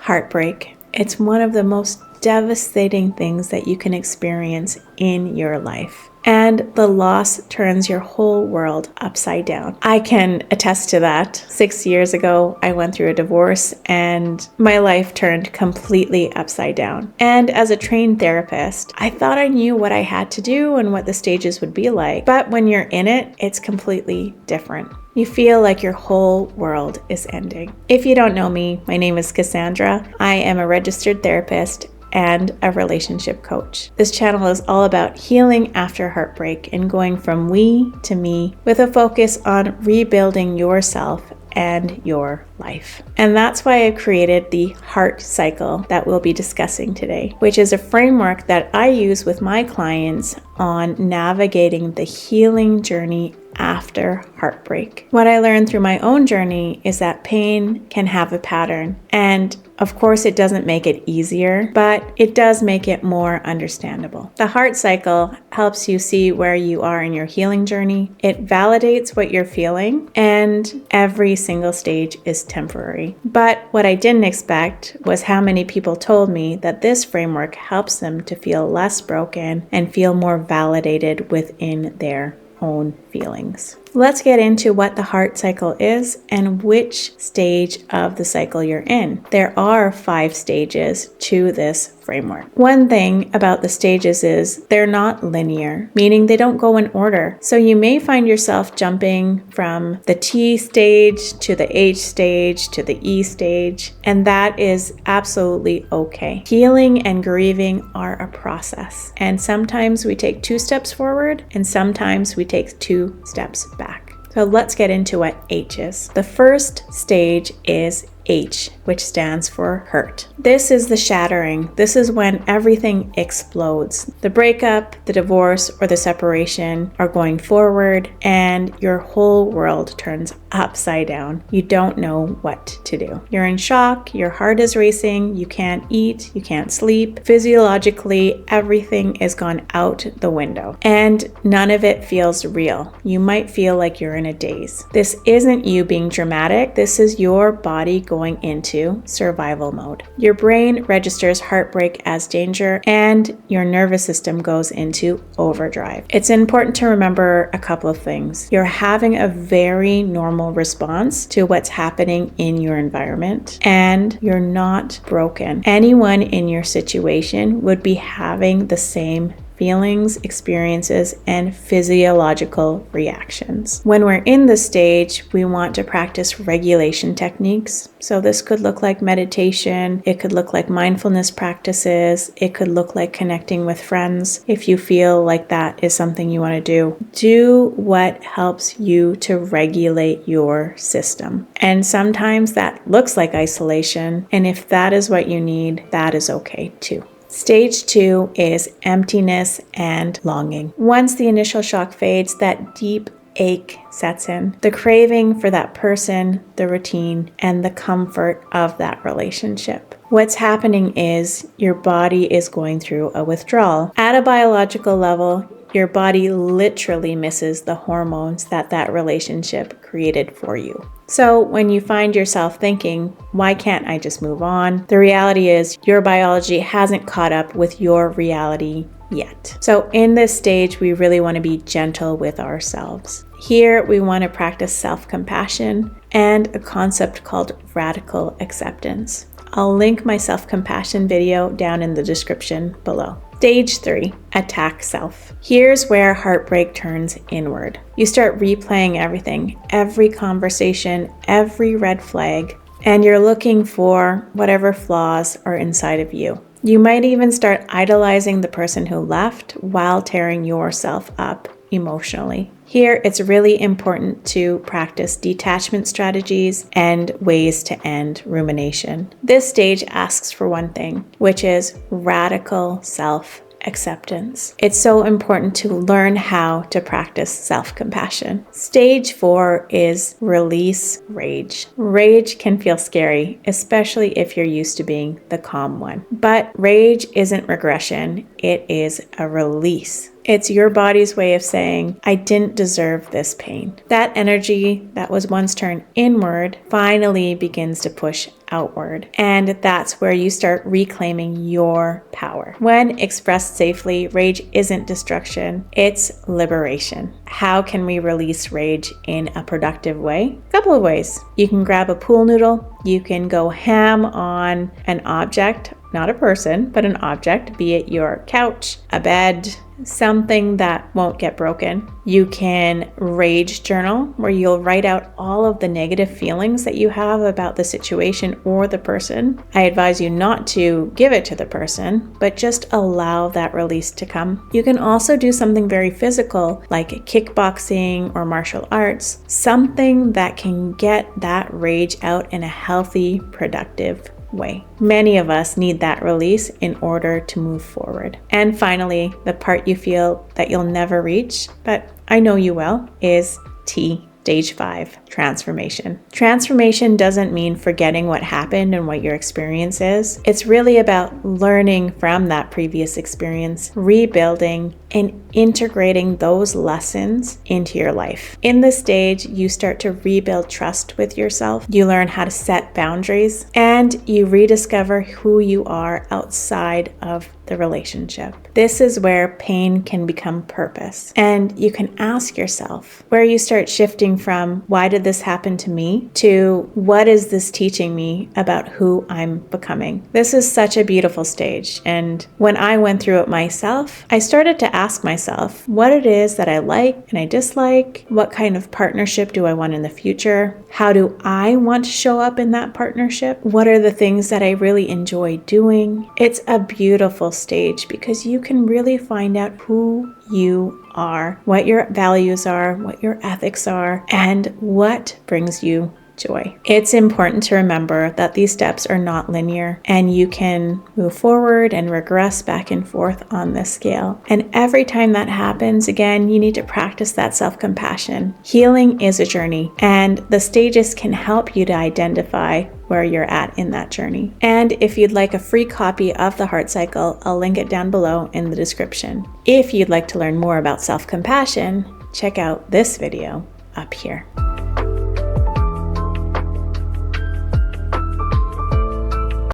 heartbreak. It's one of the most devastating things that you can experience in your life. And the loss turns your whole world upside down. I can attest to that. 6 years ago, I went through a divorce and my life turned completely upside down. And as a trained therapist, I thought I knew what I had to do and what the stages would be like. But when you're in it, it's completely different. You feel like your whole world is ending. If you don't know me, my name is Cassandra. I am a registered therapist and a relationship coach. This channel is all about healing after heartbreak and going from we to me with a focus on rebuilding yourself and your life. And that's why I created the heart cycle that we'll be discussing today, which is a framework that I use with my clients on navigating the healing journey after heartbreak. What I learned through my own journey is that pain can have a pattern, and of course it doesn't make it easier, but it does make it more understandable. The heart cycle helps you see where you are in your healing journey. It validates what you're feeling, and every single stage is temporary. But what I didn't expect was how many people told me that this framework helps them to feel less broken and feel more validated within their own feelings. Let's get into what the heart cycle is and which stage of the cycle you're in. There are 5 stages to this framework. One thing about the stages is they're not linear, meaning they don't go in order. So you may find yourself jumping from the T stage to the H stage to the E stage, and that is absolutely okay. Healing and grieving are a process, and sometimes we take 2 steps forward and sometimes we take 2 steps back. So let's get into what H is. The first stage is H, which stands for hurt. This is the shattering. This is when everything explodes. The breakup, the divorce, or the separation are going forward and your whole world turns upside down. You don't know what to do. You're in shock, your heart is racing, you can't eat, you can't sleep. Physiologically, everything is gone out the window and none of it feels real. You might feel like you're in a daze. This isn't you being dramatic. This is your body going into survival mode. Your brain registers heartbreak as danger and your nervous system goes into overdrive. It's important to remember a couple of things. You're having a very normal response to what's happening in your environment and you're not broken. Anyone in your situation would be having the same feelings, experiences, and physiological reactions. When we're in this stage, we want to practice regulation techniques. So this could look like meditation, it could look like mindfulness practices, it could look like connecting with friends. If you feel like that is something you want to do what helps you to regulate your system. And sometimes that looks like isolation, and if that is what you need, that is okay too. Stage 2 is emptiness and longing. Once the initial shock fades, that deep ache sets in. The craving for that person, the routine, and the comfort of that relationship. What's happening is your body is going through a withdrawal. At a biological level, your body literally misses the hormones that relationship created for you. So when you find yourself thinking, why can't I just move on? The reality is your biology hasn't caught up with your reality yet. So in this stage, we really want to be gentle with ourselves. Here, we want to practice self-compassion and a concept called radical acceptance. I'll link my self-compassion video down in the description below. Stage 3, attack self. Here's where heartbreak turns inward. You start replaying everything, every conversation, every red flag, and you're looking for whatever flaws are inside of you. You might even start idolizing the person who left while tearing yourself up emotionally. Here, it's really important to practice detachment strategies and ways to end rumination. This stage asks for one thing, which is radical self-acceptance. It's so important to learn how to practice self-compassion. Stage 4 is release rage. Rage can feel scary, especially if you're used to being the calm one. But rage isn't regression, it is a release. It's your body's way of saying, I didn't deserve this pain. That energy that was once turned inward finally begins to push outward. And that's where you start reclaiming your power. When expressed safely, rage isn't destruction, it's liberation. How can we release rage in a productive way? A couple of ways. You can grab a pool noodle. You can go ham on an object, not a person, but an object, be it your couch, a bed, something that won't get broken. You can rage journal, where you'll write out all of the negative feelings that you have about the situation or the person. I advise you not to give it to the person, but just allow that release to come. You can also do something very physical, like kickboxing or martial arts, something that can get that rage out in a healthy, productive way. Many of us need that release in order to move forward. And finally, the part you feel that you'll never reach, but I know you will, is T. Stage 5, transformation. Transformation doesn't mean forgetting what happened and what your experience is. It's really about learning from that previous experience, rebuilding, and integrating those lessons into your life. In this stage, you start to rebuild trust with yourself. You learn how to set boundaries, and you rediscover who you are outside of the relationship. This is where pain can become purpose. And you can ask yourself, where you start shifting from, why did this happen to me, to what is this teaching me about who I'm becoming? This is such a beautiful stage. And when I went through it myself, I started to ask myself what it is that I like and I dislike. What kind of partnership do I want in the future? How do I want to show up in that partnership? What are the things that I really enjoy doing? It's a beautiful stage because you can really find out who you are, what your values are, what your ethics are, and what brings you joy. It's important to remember that these steps are not linear, and you can move forward and regress back and forth on this scale. And every time that happens, again, you need to practice that self-compassion. Healing is a journey, and the stages can help you to identify where you're at in that journey. And if you'd like a free copy of the Heart Cycle, I'll link it down below in the description. If you'd like to learn more about self-compassion, check out this video up here.